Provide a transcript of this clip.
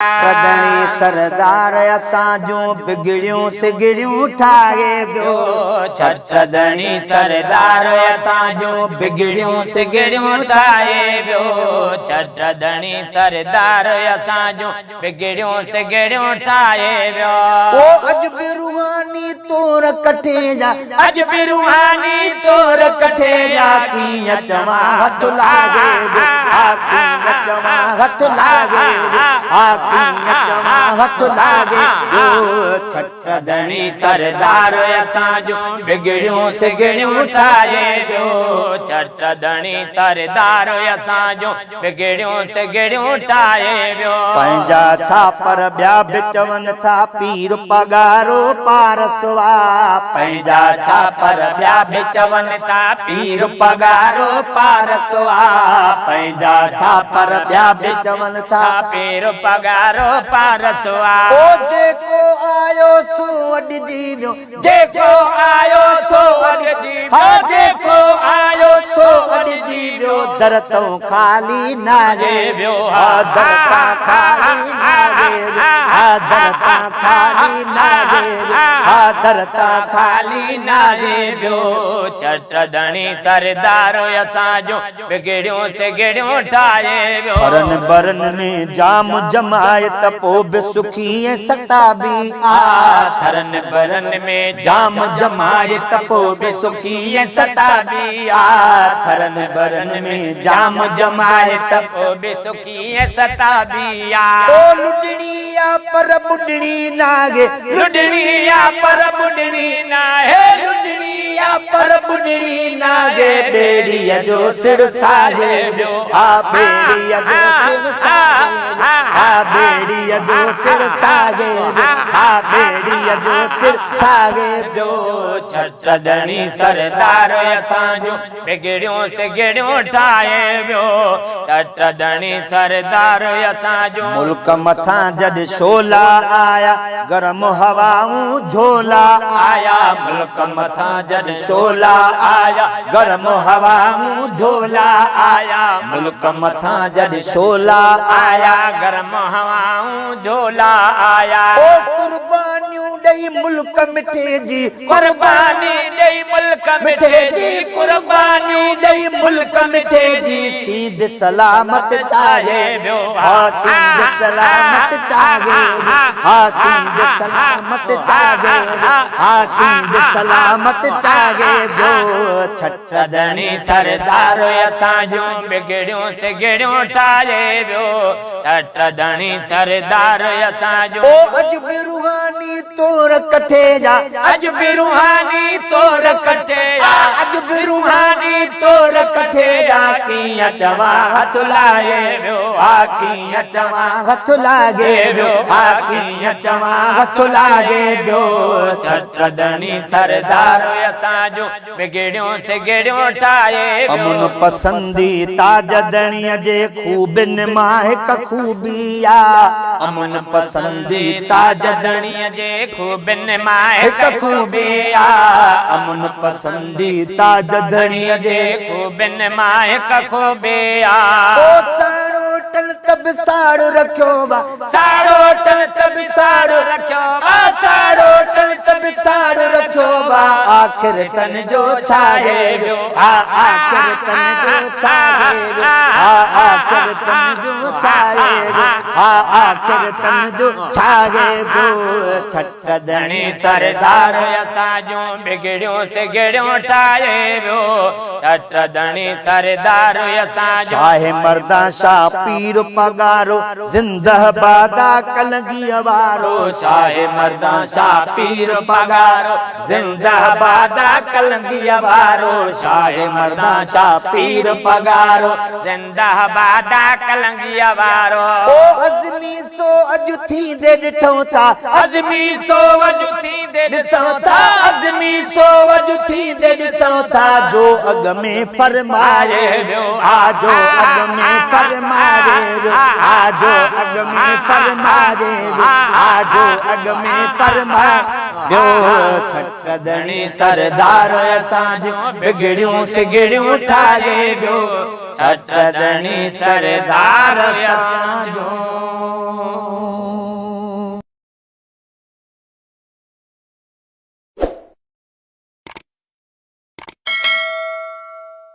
प्रदणी सरदार असांजूं बिगड़ियूं सिगड़ियूं ठाहे वियो। छत्रधणी सरदार असांजूं बिगड़ियूं सिगड़ियूं ठाहे वियो। छत्रधणी सरदार असांजूं बिगड़ियूं सिगड़ियूं ठाहे वियो। ओ अज बि रूहानी तोर कठे जा, अज बि रूहानी तोर कठे जा, कीअं चवां हथ लागे कीअं चवां हथ लागे हथ लागे। छत्रधणी सरदार असांजूं बिगड़ियूं सिगड़ियूं ठाहे वियो। छत्रधणी सरदार असांजूं बिगड़ियूं सिगड़ियूं ठाहे वियो। पंहिंजा छापर ॿिया बि चवनि था पीर पगारो पारसवा। पंहिंजा छापर ॿिया बि चवनि था पीर पगारो पारसवा। पंहिंजा छापर ॿिया बि चवनि था पीर पगारो पारसवा। ओ जेको आयो सो अॾिजी वियो, जेको आयो सो अॾिजी वियो, जेको आयो सो अॾिजी वियो। दर तो खाली नागे वियो, दर तां खाली नागे, दर तां खाली नागे, दर तां खाली नागे वियो। छत्रधणी सरदार असांजूं बिगड़ियूं सिगड़ियूं ठाहे वियो। बरन बरन में जाम जमाए त पोइ बि सुखी ऐं सताबी आ। थरन बरन में जाम जमाए त पोइ बि सुखी ऐं सताबी आ। थरन बरन में जाम जमाए त पोइ बि सुखी ऐं सताबी आ। ओ लुडड़ी आ पर बुडड़ी नागे, लुडड़ी आ पर बुडड़ी नाहे, लुडड़ी आ पर बुडड़ी नागे। बेड़ीअ जो सिर साहे वियो, बेड़ीअ जो सिर साहे, बेड़ीअ जो सिर साहे, बेड़ीअ जो सिर साहे वियो। छत्रधणी सरदार असांजूं बिगड़ियूं सिगड़ियूं ठाहे वियो। छत्रधणी सरदार असांजूं मुल्क मथां जॾ शोला आया, गरम हवाऊं झोला आया। मुल्क मथां जॾ शोला आया, गरम हवाऊं झोला आया। मुल्क मथां जॾ शोला आया, गरम हवाऊं झोला आया। ओ कुर्बानियूं ॾेई मुल्क मिठे जी, कुर्बानी ॾेई मुल्क मिठे जी, कुर्बानियूं ॾेई मुल्क मिठे जी। सीध सलामत चाहे वियो, सीध सलामत चाहे, सीध सलामत चाहे, सीध सलामत चाहे वियो। छत्रधणी सरदार असांजूं बिगड़ियूं सिगड़ियूं ठाहे वियो। छत्रधणी सरदार असांजूं ओ अज बि रूहानी तोर कठे जा, अज बि रूहानी तोर कठे जा, अज बि रूहानी तोर कठे जा। कीअं चवां हथ लागे वियो, कीअं चवां हथ लागे वियो, कीअं चवां हथ लागे वियो। छत्रधणी सरदार असांजूं बिगड़ियूं सिगड़ियूं ठाहे वियो। अमुन पसंदी ताजदणीअ जे खूबिन मां हिक खूबी आ। अमुन पसंदी ताजदणीअ जे खूबिन मां हिक खूबी आ। अमुन पसंदी ताजदणीअ जे खूबिन मां हिक खूबी आ। टन तब साड़ रखियो बा, साड़ो टन तब साड़ रखियो बा, साड़ो टन तब साड़ रखियो बा। आखिर तन जो छाहे वियो, आखिर तन जो छाहे वियो, आखिर तन जो छाहे वियो, आखिर तन जो छाहे वियो। छत्रधणी सरदार असांजूं बिगड़ियूं सिगड़ियूं ठाहे वियो। छत्रधणी सरदार असांजूं शाहे मर्दा शाह पीर पगारो, जिंदाबादा कलंगीअ वारो। शाहे मर्दा शाह पीर पगारो, जिंदाबादा कलंगीअ वारो। शाहे मर्दा शाह पीर पगारो, जिंदाबादा कलंगीअ वारो। ओ अज़मी सो अॼु थींदे ॾिठूं था, अज़मी सो अॼु थींदे ॾिसूं था, अज़मी सो अॼु थींदे ॾिसूं था। जो अॻ में फरमाए वियो, जो अॻ में फरमाए वियो, जो अॻ में फरमाए वियो, जो अॻ में फरमाए वियो। छत्रधणी सरदार असांजूं बिगड़ियूं सिगड़ियूं ठाहे वियो। छत्रधणी सरदार असांजूं